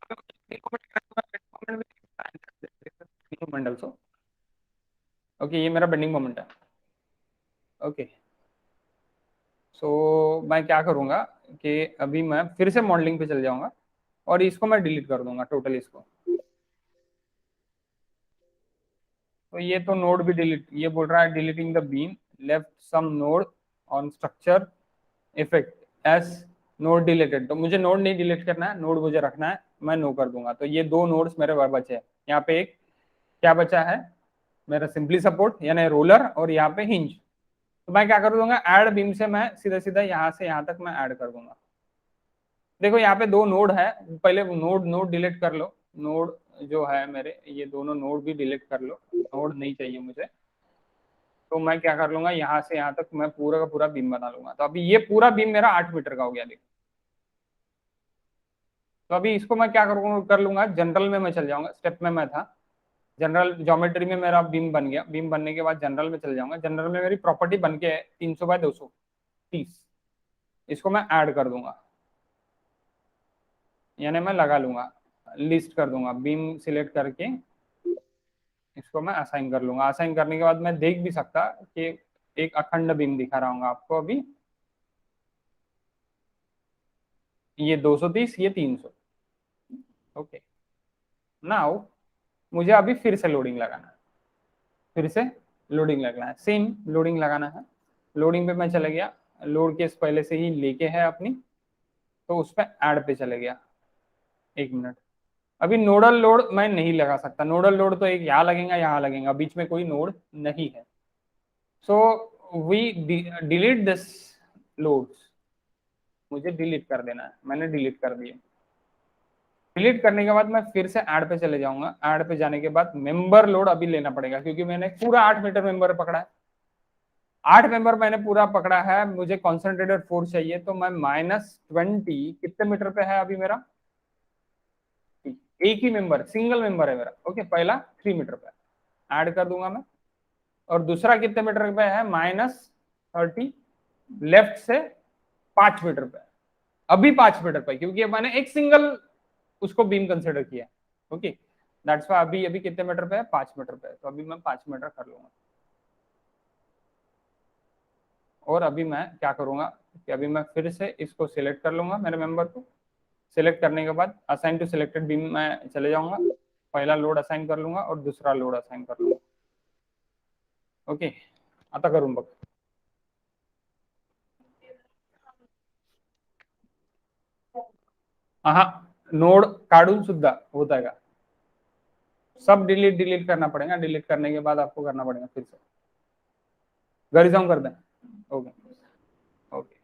मोमेंट ऑल्सो। ओके, ये मेरा बेंडिंग मोमेंट है। ओके, सो मैं क्या करूंगा कि अभी मैं फिर से मॉडलिंग पे चल जाऊंगा और इसको मैं डिलीट कर दूंगा टोटल इसको। तो ये तो नोड भी डिलीट, ये बोल रहा है deleting the beam, left some node on structure effect S node deleted. तो मुझे नोड नहीं डिलीट करना है, नोड मुझे रखना है, मैं नो कर दूंगा। तो ये दो नोड्स मेरे बचे हैं। यहाँ पे एक क्या बचा है मेरा, सिंपली सपोर्ट यानी रोलर, और यहाँ पे हिंज। तो मैं क्या कर दूंगा, ऐड बीम से मैं सीधा सीधा यहाँ से यहाँ तक मैं ऐड कर दूंगा। देखो यहाँ पे दो नोड है, पहले नोड नोड डिलीट कर लो, नोड जो है मेरे ये दोनों नोड भी डिलीट कर लो, नोड नहीं चाहिए मुझे। तो मैं क्या कर लूंगा, यहाँ से यहाँ तक मैं पूरा का पूरा बीम बना लूंगा। तो अभी ये पूरा बीम मेरा 8 मीटर का हो गया। देखो, तो अभी इसको मैं क्या करूंगा, कर लूंगा जनरल में मैं चल जाऊंगा, स्टेप में मैं था जनरल ज्योमेट्री में, मेरा बीम बन गया। बीम बनने के बाद जनरल में चल जाऊंगा, जनरल में मेरी प्रॉपर्टी बन के 300/230, इसको मैं ऐड कर दूंगा, यानी मैं लगा लूंगा, लिस्ट कर दूंगा बीम सिलेक्ट करके इसको मैं असाइन कर लूंगा। असाइन करने के बाद मैं देख भी सकता कि एक अखंड बीम दिखा रहा हूँ आपको अभी, ये 230, ये 300। ओके, नाउ मुझे अभी फिर से लोडिंग लगाना है, फिर से लोडिंग लगाना है, सेम लोडिंग लगाना है। लोडिंग पे मैं चले गया, लोड केस पहले से ही लेके है अपनी, तो उस पर ऐड पे चले गया। 1 मिनट, अभी नोडल लोड मैं नहीं लगा सकता। नोडल लोड तो एक यहाँ लगेगा, यहाँ लगेगा, बीच में कोई नोड नहीं है। So we delete this loads, मुझे डिलीट कर देना है, मैंने डिलीट कर दिए। डिलीट करने के बाद मैं फिर से ऐड पे चले जाऊंगा। ऐड पे जाने के बाद मेंबर लोड अभी लेना पड़ेगा, क्योंकि मैंने पूरा 8 मीटर मेंबर पकड़ा है। 8 मेंबर मैंने पूरा पकड़ा है, मुझे कॉन्सेंट्रेटेड फोर्स चाहिए, तो मैं -20 कितने मीटर पे है अभी मेरा, एक ही मेंबर, सिंगल मेंबर है मेरा। ओके, पहला 3 मीटर पे ऐड कर दूंगा मैं, और दूसरा कितने मीटर पे है, -30 लेफ्ट से 5 मीटर पे, अभी 5 मीटर पे, क्योंकि मैंने एक सिंगल उसको बीम कंसिडर किया। ओके, दैट्स वाई अभी अभी कितने मीटर पे है, 5 मीटर पे है, तो अभी मैं 5 मीटर कर लूंगा। और अभी मैं क्या करूंगा कि अभी मैं फिर से इसको सिलेक्ट कर लूंगा, मेरे मेंबर को। सिलेक्ट करने के बाद असाइन टू सिलेक्टेड बीम में चले जाऊंगा, पहला लोड असाइन कर लूंगा और दूसरा लोड असाइन कर लूंगा। ओके, आता करून बघ। हाँ, नोड काढून सुद्धा होता है, सब डिलीट डिलीट करना पड़ेगा। डिलीट करने के बाद आपको करना पड़ेगा फिर से, घरी जाऊन कर दें। ओके ओके,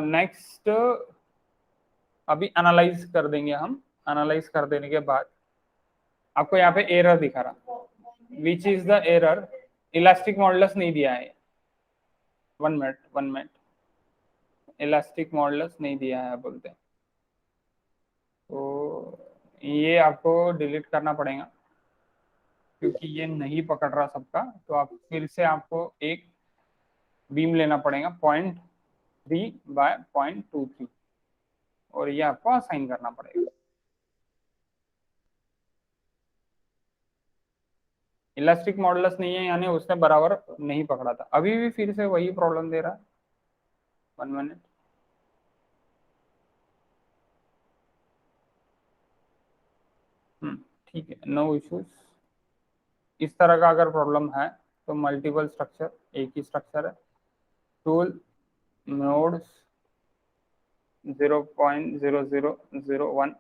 नेक्स्ट अभी एनालाइज कर देंगे हम। एनालाइज कर देने के बाद आपको यहाँ पे एरर दिखा रहा, which is the error, elastic modulus नहीं दिया है। 1 मिनट 1 मिनट, इलास्टिक मॉडुलस नहीं दिया है बोलते हैं, तो ये आपको डिलीट करना पड़ेगा, क्योंकि ये नहीं पकड़ रहा सबका। तो आप फिर से आपको एक बीम लेना पड़ेगा 0.3 बाय 0.23, और ये आपको असाइन करना पड़ेगा। इलास्टिक मॉडुलस नहीं है, यानी उसने बराबर नहीं पकड़ा था। अभी भी फिर से वही प्रॉब्लम दे रहा है। 1 मिनट, ठीक है, नो इश्यूज। इस तरह का अगर प्रॉब्लम है तो मल्टीपल स्ट्रक्चर, एक ही स्ट्रक्चर है, tool nodes 0.0001,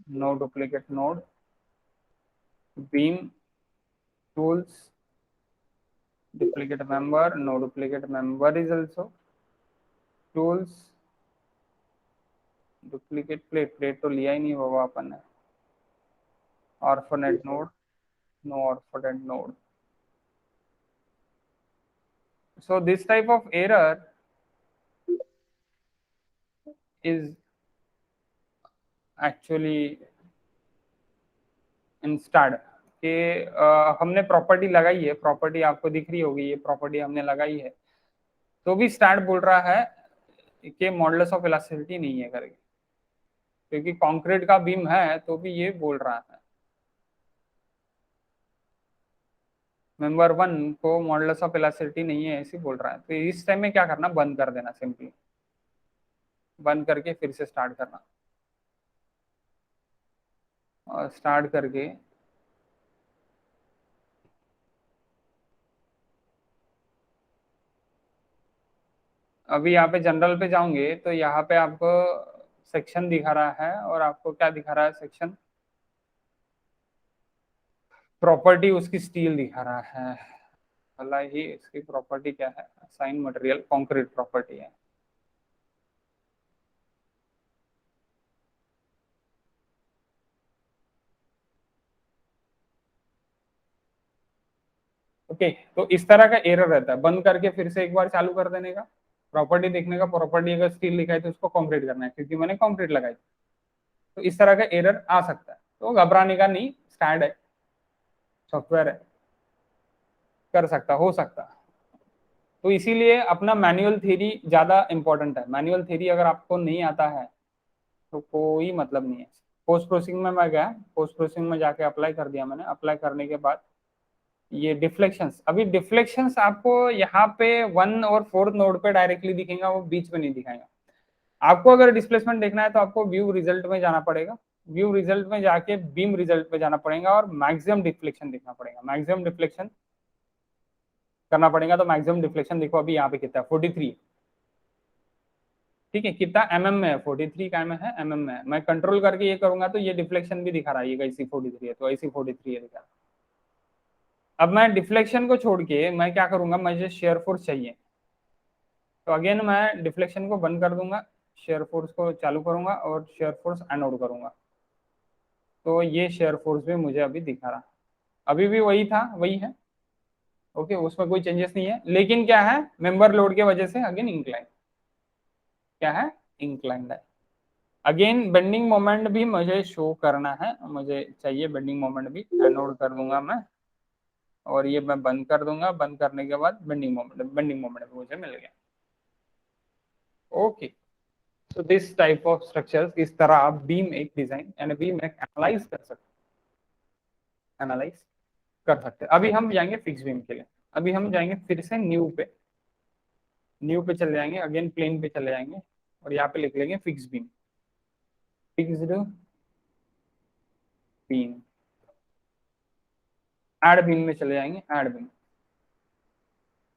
no duplicate node, beam tools, duplicate member, no duplicate member is also, tools, duplicate plate, plate तो लिया ही नहीं बाबा अपन ने, orphanet node, no orphanet node. So this type of error is actually installed कि हमने property लगाई है, property आपको दिख रही होगी, ये प्रॉपर्टी हमने लगाई है, तो भी स्टैट बोल रहा है कि मॉडुलस ऑफ इलास्टिसिटी नहीं है करके, क्योंकि कंक्रीट का बीम है तो भी ये बोल रहा है। मेंबर 1 को मॉडुलस ऑफ इलास्टिसिटी नहीं है ऐसे बोल रहा है, तो इस टाइम में क्या करना, बंद कर देना, सिंपली बंद करके फिर से स्टार्ट करना, और स्टार्ट करके अभी यहाँ पे जनरल पे जाओगे तो यहाँ पे आपको सेक्शन दिखा रहा है, और आपको क्या दिखा रहा है सेक्शन, प्रॉपर्टी उसकी स्टील दिखा रहा है। भला ही इसकी प्रॉपर्टी क्या है, असाइन मटेरियल कंक्रीट प्रॉपर्टी है। ओके, तो इस तरह का एरर रहता है, बंद करके फिर से एक बार चालू कर देने का, प्रॉपर्टी देखने का, प्रॉपर्टी अगर स्टील लिखा है तो उसको कंक्रीट करना है, क्योंकि मैंने कंक्रीट लगाई। तो इस तरह का एरर आ सकता है, तो घबराने का नहीं, स्टैंड है, सॉफ्टवेयर है, कर सकता, हो सकता। तो इसीलिए अपना मैनुअल थ्योरी ज्यादा इंपॉर्टेंट है। मैनुअल थ्योरी अगर आपको नहीं आता है तो कोई मतलब नहीं है। पोस्ट प्रोसेसिंग में मैं गया, पोस्ट प्रोसेसिंग में जाके अप्लाई कर दिया मैंने। अप्लाई करने के बाद ये डिफ्लेक्शंस, अभी डिफ्लेक्शंस आपको यहाँ पे 1 और 4 नोड पे डायरेक्टली दिखेगा, वो बीच में नहीं दिखाएगा। आपको अगर डिस्प्लेसमेंट देखना है तो आपको व्यू रिजल्ट में जाना पड़ेगा, व्यू रिजल्ट में जाके बीम रिजल्ट पे जाना पड़ेगा और मैक्सिमम डिफ्लेक्शन देखना पड़ेगा, मैक्सिमम डिफ्लेक्शन करना पड़ेगा। तो मैक्सिमम डिफ्लेक्शन देखो अभी यहाँ पे कितना है, 43, ठीक है, कितना mm में है, 43 का में है, mm में है। मैं कंट्रोल करके ये करूंगा तो ये डिफ्लेक्शन भी दिखा रहा है, ये IC 43 है तो IC 43 है दिखा रहा है। अब मैं डिफ्लेक्शन को छोड़ के मैं क्या करूंगा, मुझे शेयर फोर्स चाहिए, तो अगेन मैं डिफ्लेक्शन को बंद कर दूंगा, शेयर फोर्स को चालू करूंगा और शेयर फोर्स एनोड करूंगा, तो ये शेयर फोर्स भी मुझे अभी दिखा रहा, अभी भी वही था, वही है। ओके, उसमें कोई चेंजेस नहीं है, लेकिन क्या है, मेंबर लोड के वजह से अगेन इंक्लाइन, क्या है, इंक्लाइंड है। अगेन बेंडिंग मोमेंट भी मुझे शो करना है, मुझे चाहिए बेंडिंग मोमेंट भी, एनोड कर दूंगा मैं और ये मैं बंद कर दूंगा, बंद करने के बाद बेंडिंग मोमेंट मुझे मिल गया। ओके, तो दिस टाइप ऑफ स्ट्रक्चर्स, इस तरह आप बीम एक डिजाइन यानी बीम एक एनालाइज कर सकते, एनालाइज कर सकते हैं। अभी हम जाएंगे फिक्स बीम के लिए, अभी हम जाएंगे फिर से न्यू पे, न्यू पे चले जाएंगे, अगेन प्लेन पे चले जाएंगे और यहाँ पे लिख लेंगे fix beam, fixed beam, add beam में चले जाएंगे, add beam,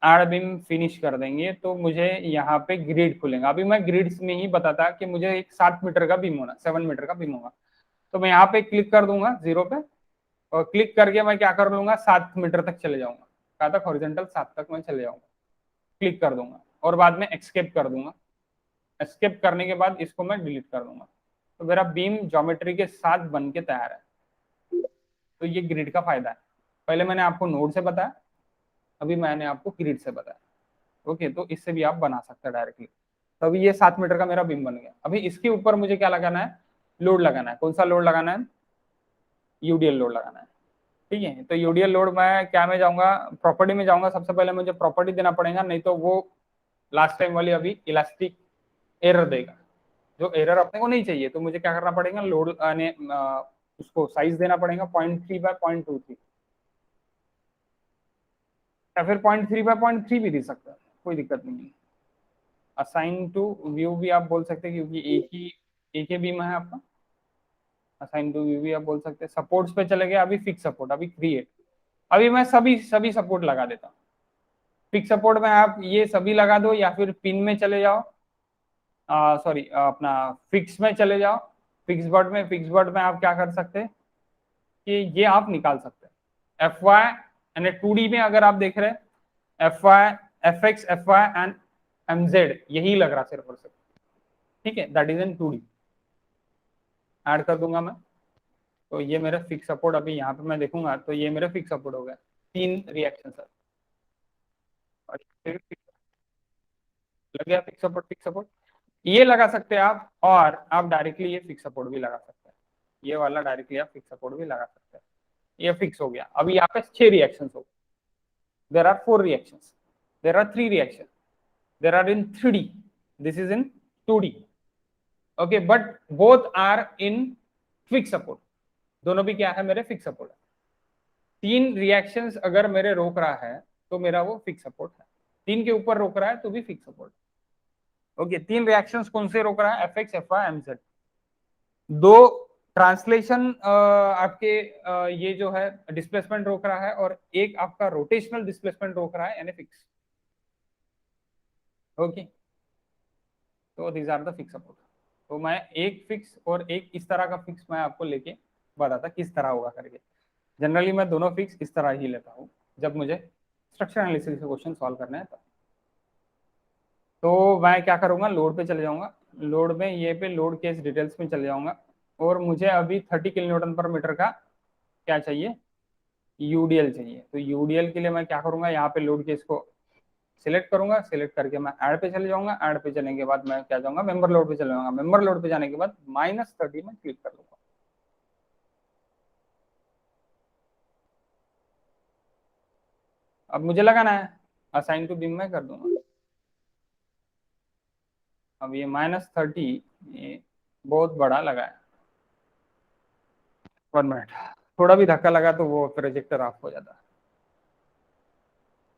add beam finish कर देंगे तो मुझे यहाँ पे ग्रिड खुलेगा। अभी मैं ग्रिड्स में ही बताता कि मुझे एक 7 मीटर का बीम होना, 7 मीटर का बीम होगा, तो मैं यहाँ पे क्लिक कर दूंगा 0 पे और क्लिक करके मैं क्या कर लूंगा, 7 मीटर तक चले जाऊंगा, कहाँ तक, हॉरिजॉन्टल 7 तक मैं चले जाऊंगा, क्लिक कर दूंगा और बाद में एस्केप कर दूंगा। एस्केप करने के बाद इसको मैं डिलीट कर दूंगा, तो मेरा बीम ज्योमेट्री के साथ बन के तैयार है। तो ये ग्रिड का फायदा है, पहले मैंने आपको नोड से बताया, अभी मैंने आपको ग्रिड से बताया। ओके, तो इससे भी आप बना सकते हैं डायरेक्टली। तो अभी ये 7 मीटर का मेरा बीम बन गया। अभी इसके ऊपर मुझे क्या लगाना है, लोड लगाना है। कौन सा लोड लगाना है, यूडीएल लोड लगाना है, ठीक है। तो यूडीएल लोड मैं क्या में जाऊंगा, प्रॉपर्टी में जाऊंगा, सबसे पहले मुझे प्रॉपर्टी देना पड़ेगा, नहीं तो वो लास्ट टाइम वाली अभी इलास्टिक एरर देगा, जो एरर अपने को नहीं चाहिए। तो मुझे क्या करना पड़ेगा, लोड उसको साइज देना पड़ेगा 0.3 बाय 0.23, या फिर 0.3 बाय 0.3 भी दे सकता है, कोई दिक्कत नहीं है। असाइन टू व्यू भी आप बोल सकते हैं, क्योंकि एक ही बीम है आपका, असाइन टू व्यू भी आप बोल सकते हैं। सपोर्ट्स पे चले गए, अभी फिक्स सपोर्ट, अभी क्रिएट, अभी मैं सभी सपोर्ट लगा देता हूँ। फिक्स सपोर्ट में आप ये सभी लगा दो, या फिर पिन में चले जाओ, सॉरी अपना फिक्स में चले जाओ, फिक्स बर्ड में आप क्या कर सकते हैं कि ये आप निकाल सकते हैं। एफ वाई यानी 2D में अगर आप देख रहे हैं, F Y, F X, F Y and M Z, यही लग रहा सिर्फ और सिर्फ, ठीक है, that is in 2D। Add कर दूंगा मैं, तो ये मेरा फिक्स सपोर्ट, अभी यहाँ पे मैं देखूंगा तो ये मेरा फिक्स सपोर्ट हो गया, 3 रिएक्शन सर, और लग गया फिक्स सपोर्ट। फिक्स सपोर्ट ये लगा सकते हैं आप, और आप डायरेक्टली ये फिक्स सपोर्ट भी लगा सकते हैं, ये वाला डायरेक्टली आप फिक्स सपोर्ट भी लगा सकते हैं। ये फिक्स हो गया। अभी यहाँ पे 6 रिएक्शंस हो, there are 4 reactions, there are 3 reaction, there are in 3D, this is in 2D। Okay, but both are in fix support, दोनों भी क्या है, मेरे फिक्स सपोर्ट है। 3 रिएक्शंस अगर मेरे रोक रहा है तो मेरा वो फिक्स सपोर्ट है, 3 के ऊपर रोक रहा है तो भी फिक्स सपोर्ट। ओके, 3 रिएक्शंस कौन से रोक रहा है, F X, F Y, M Z. 2 translation आपके ये जो है डिस्प्लेसमेंट रोक रहा है, और एक आपका रोटेशनल डिस्प्लेसमेंट रोक रहा है, यानी फिक्स। ओके, तो these are the fix support. तो मैं एक फिक्स और एक इस तरह का फिक्स मैं आपको लेके बताता किस तरह होगा करके। जनरली मैं दोनों फिक्स इस तरह ही लेता हूँ जब मुझे स्ट्रक्चर एनालिसिस के क्वेश्चन सॉल्व करने हैं तब। तो मैं क्या करूंगा, लोड पे चले जाऊंगा, लोड में ये पे लोड केस डिटेल्स में चले जाऊंगा, और मुझे अभी 30 किलो न्यूटन पर मीटर का क्या चाहिए, यूडीएल चाहिए। तो यूडीएल के लिए मैं क्या करूंगा, यहाँ पे लोड केस को सिलेक्ट करूंगा, सिलेक्ट करके मैं ऐड पे चले जाऊंगा, ऐड पे चलने के बाद मैं क्या जाऊंगा, मेंबर लोड पे चले जाऊंगा, मेंबर लोड पे जाने के बाद -30 में क्लिक कर लूंगा। अब मुझे लगाना है, असाइन टू बीम में कर दूंगा। अब ये -30 ये बहुत बड़ा लगा है, 1 मिनट, थोड़ा भी धक्का लगा तो वो प्रोजेक्टर ऑफ हो जाता है।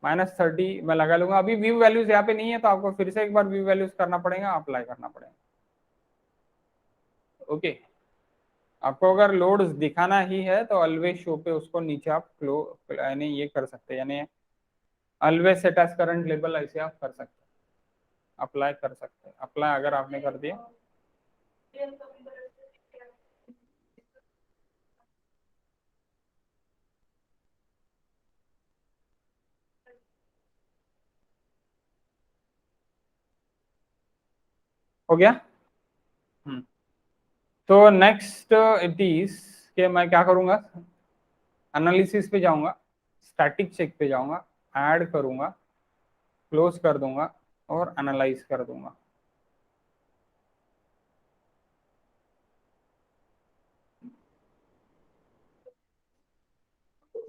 -30 मैं लगा लूंगा। अभी व्यू वैल्यूज यहाँ पे नहीं है तो आपको फिर से एक बार व्यू वैल्यूज करना पड़ेगा, अप्लाई करना पड़ेगा। ओके, आपको अगर लोड दिखाना ही है तो ऑलवेज शो पे उसको नीचे आप क्लो यानी ये कर सकते हैं, यानी always set as current level ऐसे आप कर सकते हैं, अप्लाई कर सकते हैं। अप्लाई अगर आपने कर दिया हो गया। तो नेक्स्ट इट इज कि मैं क्या करूंगा, एनालिसिस पे जाऊंगा, स्टैटिक चेक पे जाऊंगा, ऐड करूंगा, क्लोज कर दूंगा और एनालाइज कर दूंगा।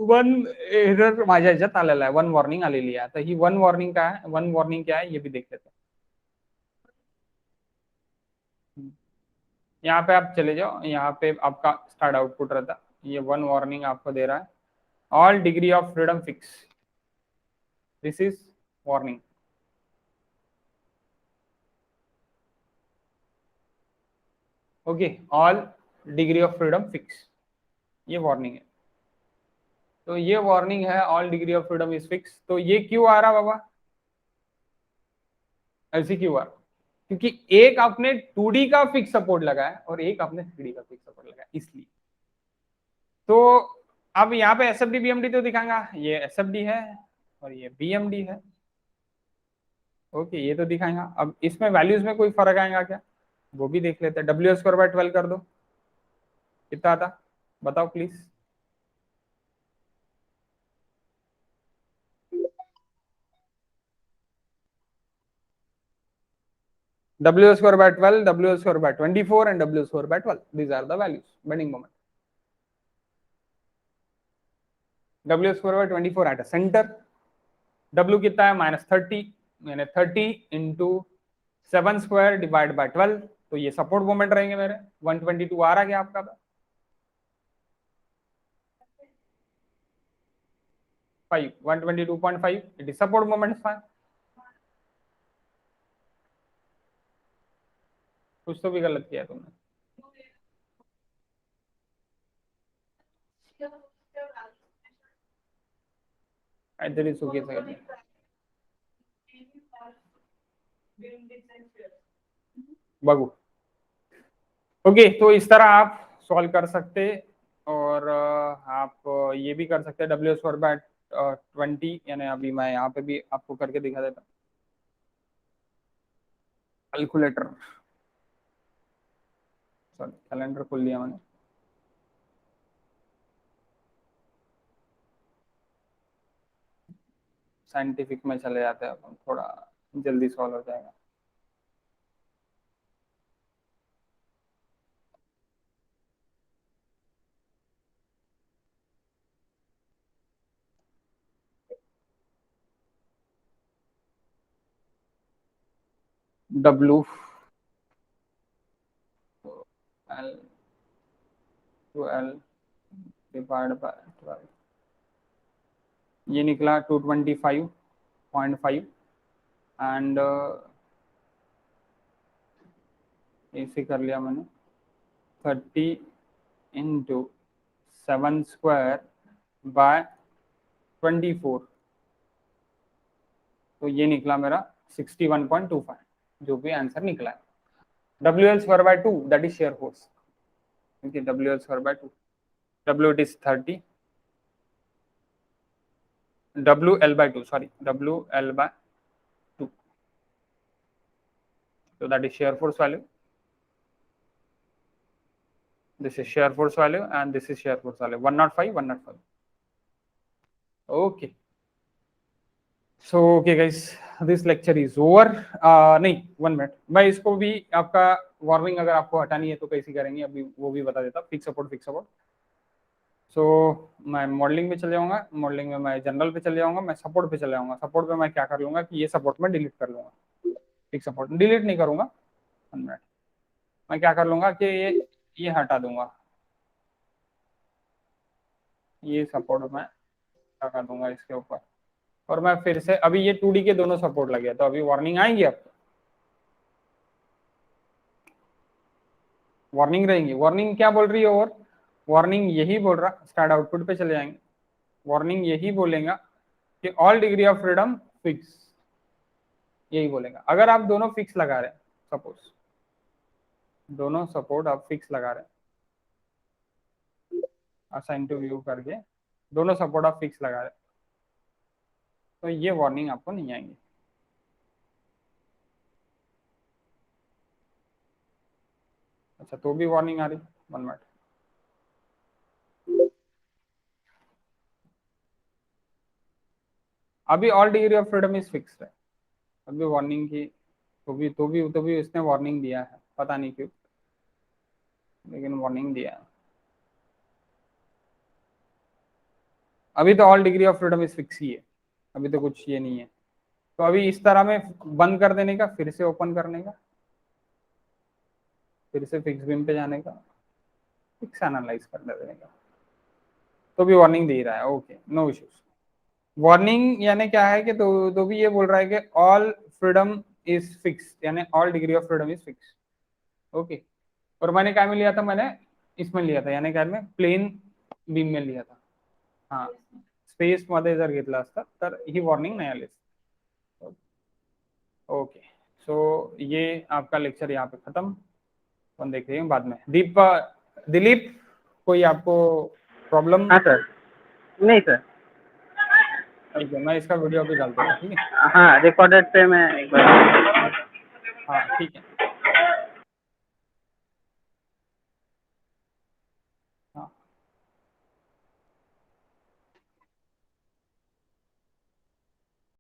वन एरर माझ्या ह्याच्यात आलेला आहे, वन वॉर्निंग आलेली आहे। आता ही वन वॉर्निंग काय आहे, वन वॉर्निंग क्या है ये भी देख लेते हैं। यहाँ पे आप चले जाओ, यहाँ पे आपका स्टार्ट आउटपुट रहता, ये वन वार्निंग आपको दे रहा है, all degree of freedom fix, this is warning. Okay, all degree of freedom fix, ये वार्निंग है। तो ये वार्निंग है, all degree of freedom is fix. तो ये क्यों आ रहा बाबा, ऐसे क्यों आ रहा, क्योंकि एक आपने 2D का फिक्स सपोर्ट लगाया और एक आपने 3D का फिक्स सपोर्ट लगाया, इसलिए। तो अब यहाँ पे एसएफडी बीएमडी तो दिखाएगा, ये एसएफडी है और ये बीएमडी है। ओके, ये तो दिखाएगा। अब इसमें वैल्यूज में कोई फर्क आएगा क्या, वो भी देख लेते हैं। डब्ल्यू स्क्वायर बाय 12 कर दो, कितना आता बताओ please. W square by 12, W square by 24 and W square by 12, these are the values bending moment. W square by 24 at centre, W कितना है -30, यानी 30 इंटू 7 स्क्वायर डिवाइड बाय 12, तो ये सपोर्ट मोमेंट रहेंगे मेरे। 122 आ रहा क्या आपका, 5 122.5, इट इज सपोर्ट मोमेंट 5। कुछ तो भी गलत किया तुमने, काहीतरी चुकीचं आहे। बघू। ओके, तो इस तरह आप सॉल्व कर सकते, और आप ये भी कर सकते हैं डब्ल्यू स्क्वायर बाय 20, यानी अभी मैं यहाँ पे भी आपको करके दिखा देता हूँ। कैलकुलेटर, सॉरी कैलेंडर खोल लिया मैंने। साइंटिफिक में चले जाते हैं, थोड़ा जल्दी सॉल्व हो जाएगा। डब्ल्यू एल 12 डिवाइड बाय 12, ये निकला 225.5 एंड इसे कर लिया मैंने 30 इंटू 7 स्क्वायर बाय 24, तो ये निकला मेरा 61.25, जो भी आंसर निकला है। W L square by 2 that is shear force. Okay, W L square by 2, W it is 30, W L by 2, sorry W L by 2, so that is shear force value, this is shear force value and this is shear force value 105 105। okay, so okay guys, this lecture is over। नहीं 1 minute, मैं इसको भी आपका warning अगर आपको हटानी है तो कैसी करेंगे अभी वो भी बता देता। Fix support, fix support. So मैं मॉडलिंग पे चले जाऊंगा, मॉडलिंग में मैं जनरल पे चले जाऊंगा, मैं सपोर्ट पे चले जाऊंगा। सपोर्ट पे मैं क्या कर लूंगा कि ये सपोर्ट में डिलीट कर लूंगा, फिक्स सपोर्ट डिलीट नहीं करूंगा। 1 मिनट, मैं क्या कर लूंगा कि ये हटा दूंगा, ये सपोर्ट मैं हटा दूंगा इसके ऊपर। और मैं फिर से अभी ये 2D के दोनों सपोर्ट लगे तो अभी वार्निंग आएंगी आपको, वार्निंग रहेंगी। वार्निंग क्या बोल रही है? और वार्निंग यही बोल रहा, स्टार्ट आउटपुट पे चले जाएंगे, वार्निंग यही बोलेगा कि all degree of freedom fix, यही बोलेगा। अगर आप दोनों फिक्स लगा रहे हैं, सपोज दोनों सपोर्ट आप फिक्स लगा रहे हैं, असाइन टू व्यू करके दोनों सपोर्ट आप फिक्स लगा रहे हैं, तो ये वार्निंग आपको नहीं आएंगी। अच्छा, तो भी वार्निंग आ रही, 1 मिनट। अभी all degree of freedom is fixed है, अभी वार्निंग की तो भी उसने वार्निंग दिया है, पता नहीं क्यों, लेकिन वार्निंग दिया है। अभी तो all degree of freedom is fix ही है, अभी तो कुछ ये नहीं है। तो अभी इस तरह में बंद कर देने का, फिर से ओपन करने का, फिर से फिक्स बीम पे जाने का, फिक्स एनालाइज कर देने का, तो भी वार्निंग दे रहा है। Okay, no issues. वार्निंग यानी क्या है कि तो भी ये बोल रहा है कि ऑल फ्रीडम इज फिक्स, यानी all degree of freedom is fix. Okay, और मैंने क्या में लिया था? मैंने इसमें लिया था, यानी काय में प्लेन बीम में लिया था। हाँ, स्पेस मध्ये जर घेतला असता तर ही वार्निंग नाही आली। ओके, सो ये आपका लेक्चर यहाँ पे खत्म, अपन देखेंगे बाद में। दिलीप, कोई आपको प्रॉब्लम? हाँ सर, नहीं सर। ओके, मैं इसका वीडियो भी डाल दूंगा, ठीक है? हाँ, रिकॉर्डेड पे मैं एक बार। हाँ ठीक है।